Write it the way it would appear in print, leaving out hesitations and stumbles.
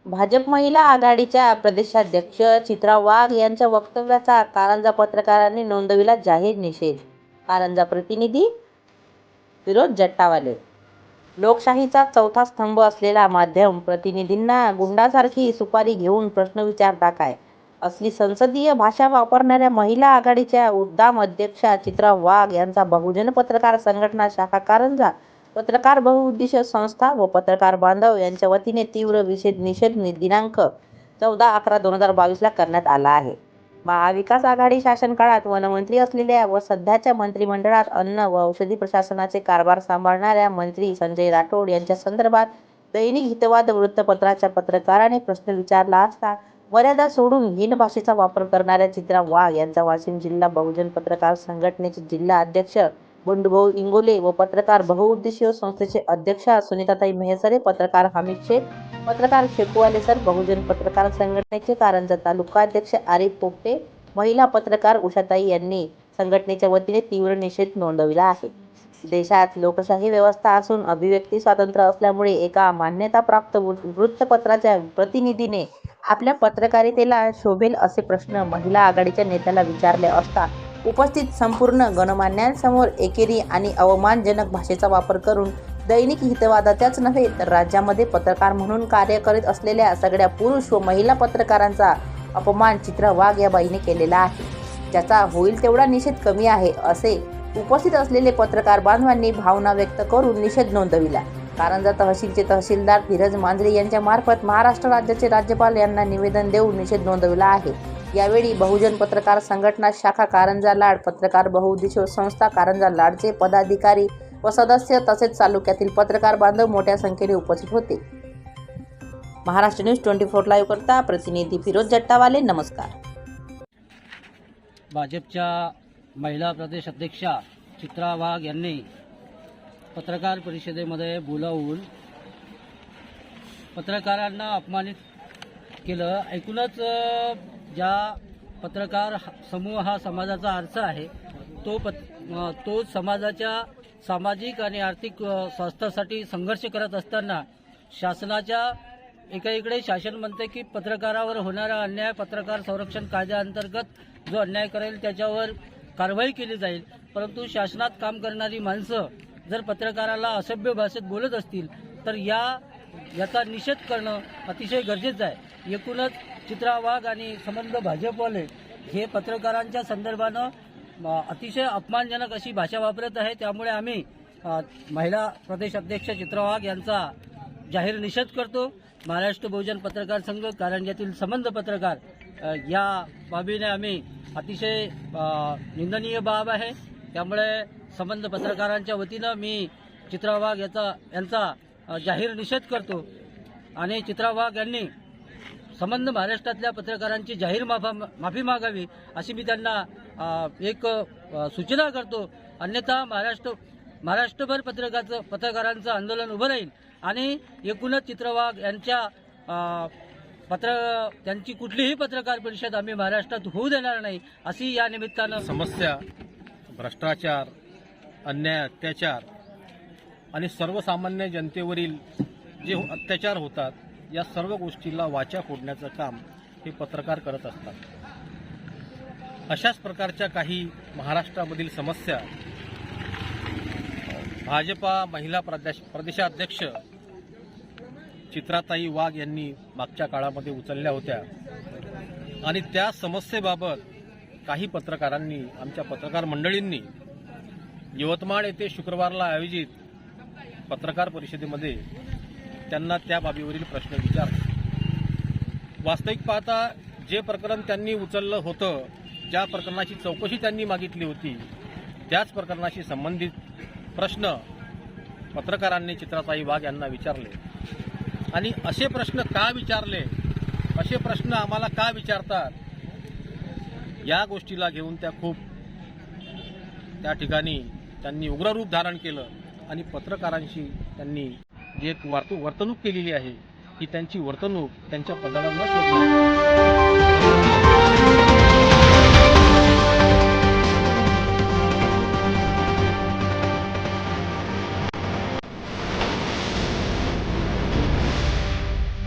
भाजप महिला आघाडीच्या प्रदेशाध्यक्ष चित्रा वाघ यांच्या वक्तव्याचा कारंजा पत्रकारांनी नोंदविला जाहीर निषेध. कारंजा प्रतिनिधी फिरोज जट्टावाले. लोकशाहीचा चौथा स्तंभ असलेला माध्यम प्रतिनिधींना गुंडासारखी सुपारी घेऊन प्रश्न विचारता काय, असली संसदीय भाषा वापरणाऱ्या महिला आघाडीच्या उद्दाम अध्यक्षा चित्रा वाघ यांचा बहुजन पत्रकार संघटना शाखा कारंजा, पत्रकार बहुउद्देशीय संस्था व पत्रकार बांधव यांच्या वतीने तीव्र निषेध दिनांक 14/11/2022 ला करण्यात आला आहे. महाविकास आघाडी शासन काळात वनमंत्री असलेल्या व सध्याच्या मंत्रिमंडळात अन्न व औषधी प्रशासनाचे कारभार सांभाळणाऱ्या मंत्री संजय राठोड यांच्या संदर्भात दैनिक हितवाद वृत्तपत्राच्या पत्रकाराने प्रश्न विचारला असता मर्यादा सोडून हीन भाषेचा वापर करणाऱ्या चित्रा वाघ यांचा वाशिम जिल्हा बहुजन पत्रकार संघटनेचे जिल्हा अध्यक्ष बंडूभाऊ इंगोले व पत्रकार बहुउद्देशीय संस्थेचे अध्यक्षा सुनीताताई मेहसरे, पत्रकार हमीद शेख, पत्रकार शेकुवाले सर, बहुजन पत्रकार संघटनेचे कारंजा तालुका अध्यक्ष आरिफ पोपटे, महिला पत्रकार उषाताई यांनी संघटनेच्या वतीने तीव्र निषेध नोंदविला आहे. देशात लोकशाही व्यवस्था असून अभिव्यक्ती स्वातंत्र्य असल्यामुळे एका मान्यताप्राप्त वृत्तपत्राच्या प्रतिनिधीने आपल्या पत्रकारितेला शोभेल असे प्रश्न महिला आघाडीच्या नेत्याला विचारले असता उपस्थित संपूर्ण गणमान्यांसमोर एकेरी आणि अवमानजनक भाषेचा वापर करून दैनिक हितवादाच्याच नव्हे तर राज्यामध्ये पत्रकार म्हणून कार्य करीत असलेल्या सगळ्या पुरुष व महिला पत्रकारांचा अपमान चित्रा वाघ या बाईने केलेला आहे, ज्याचा होईल तेवढा निषेध कमी आहे असे उपस्थित असलेले पत्रकार बांधवांनी भावना व्यक्त करून निषेध नोंदविला. कारंजा तहसीलचे तहसीलदार धीरज मांजरे यांच्या मार्फत महाराष्ट्र राज्याचे राज्यपाल यांना निवेदन देऊन निषेध नोंदविला आहे. यावेळी बहुजन पत्रकार संघटना शाखा कारंजा लाड, पत्रकार बहुउद्देशीय संस्था कारंजा लाडचे पदाधिकारी व सदस्य तसेच तालुक्यातील पत्रकार बांधव मोठ्या संख्येने उपस्थित होते. महाराष्ट्र न्यूज 24 लाईव्ह करता प्रतिनिधी फिरोज जट्टावाले. नमस्कार. भाजपच्या महिला प्रदेश अध्यक्षा चित्रा वाघ यांनी पत्रकार परिषदेमध्ये बोलावून पत्रकारांना अपमानित केलं. ऐकूनच ज्या पत्रकार समूह हा समाजाचा आरसा आहे तो समाजाच्या सामाजिक आणि आर्थिक स्वास्थ्यासाठी संघर्ष करत असताना शासनाच्या एकाकडे शासन म्हणते की पत्रकारावर होणारा अन्याय पत्रकार संरक्षण कायद्याअंतर्गत जो अन्याय करेल त्याच्यावर कारवाई केली जाईल, परंतु शासनात काम करणारी माणसं जर पत्रकाराला असभ्य भाषेत बोलत असतील तर याचा निषेध करणं अतिशय गरजेचं आहे. एकूणच चित्रा वाघ आणि संबंध भाजपवाले हे पत्रकारांच्या संदर्भानं अतिशय अपमानजनक अशी भाषा वापरत आहे. त्यामुळे आम्ही महिला प्रदेश अध्यक्ष चित्रा वाघ यांचा जाहीर निषेध करतो. महाराष्ट्र बहुजन पत्रकार संघ कारंजातील संबंध पत्रकार या बाबीने आम्ही अतिशय निंदनीय बाब आहे. त्यामुळे संबंध पत्रकारांच्या वतीनं मी चित्रा वाघ यांचा जाहीर निषेध करतो आणि चित्रा वाघ यांनी संबंध महाराष्ट्रातल्या पत्रकारांची जाहीर माफी मागावी अशी मी त्यांना एक सूचना करतो. अन्यथा महाराष्ट्रभर पत्रकारांचं आंदोलन उभं राहील आणि एकूणच चित्रा वाघ त्यांची कुठलीही पत्रकार परिषद आम्ही महाराष्ट्रात होऊ देणार नाही अशी या निमित्तानं समस्या, भ्रष्टाचार, अन्याय, अत्याचार आणि सर्वसामान्य जनतेवरील जे अत्याचार होतात या सर्व गोष्टीला वाचा फोडण्याचं काम हे पत्रकार करत असतात. अशाच प्रकारच्या काही महाराष्ट्रामधील समस्या भाजपा महिला प्रदेशाध्यक्ष चित्राताई वाघ यांनी मागच्या काळामध्ये उचलल्या होत्या आणि त्या समस्येबाबत काही पत्रकारांनी, आमच्या पत्रकार मंडळींनी यवतमाळ येथे शुक्रवारला आयोजित पत्रकार परिषदेमध्ये त्यांना त्या बाबीवरील प्रश्न विचारले. वास्तविक पाहता जे प्रकरण त्यांनी उचललं होतं, ज्या प्रकरणाची चौकशी त्यांनी मागितली होती, त्याच प्रकरणाशी संबंधित प्रश्न पत्रकारांनी चित्राताई वाघ यांना विचारले. आणि असे प्रश्न का विचारले, असे प्रश्न आम्हाला का विचारतात, या गोष्टीला घेऊन त्या ठिकाणी त्यांनी उग्र रूप धारण केलं आणि पत्रकारांशी त्यांनी जी एक वर्तणूक केलेली आहे ही त्यांची वर्तणूक त्यांच्या पदाला न शोधणार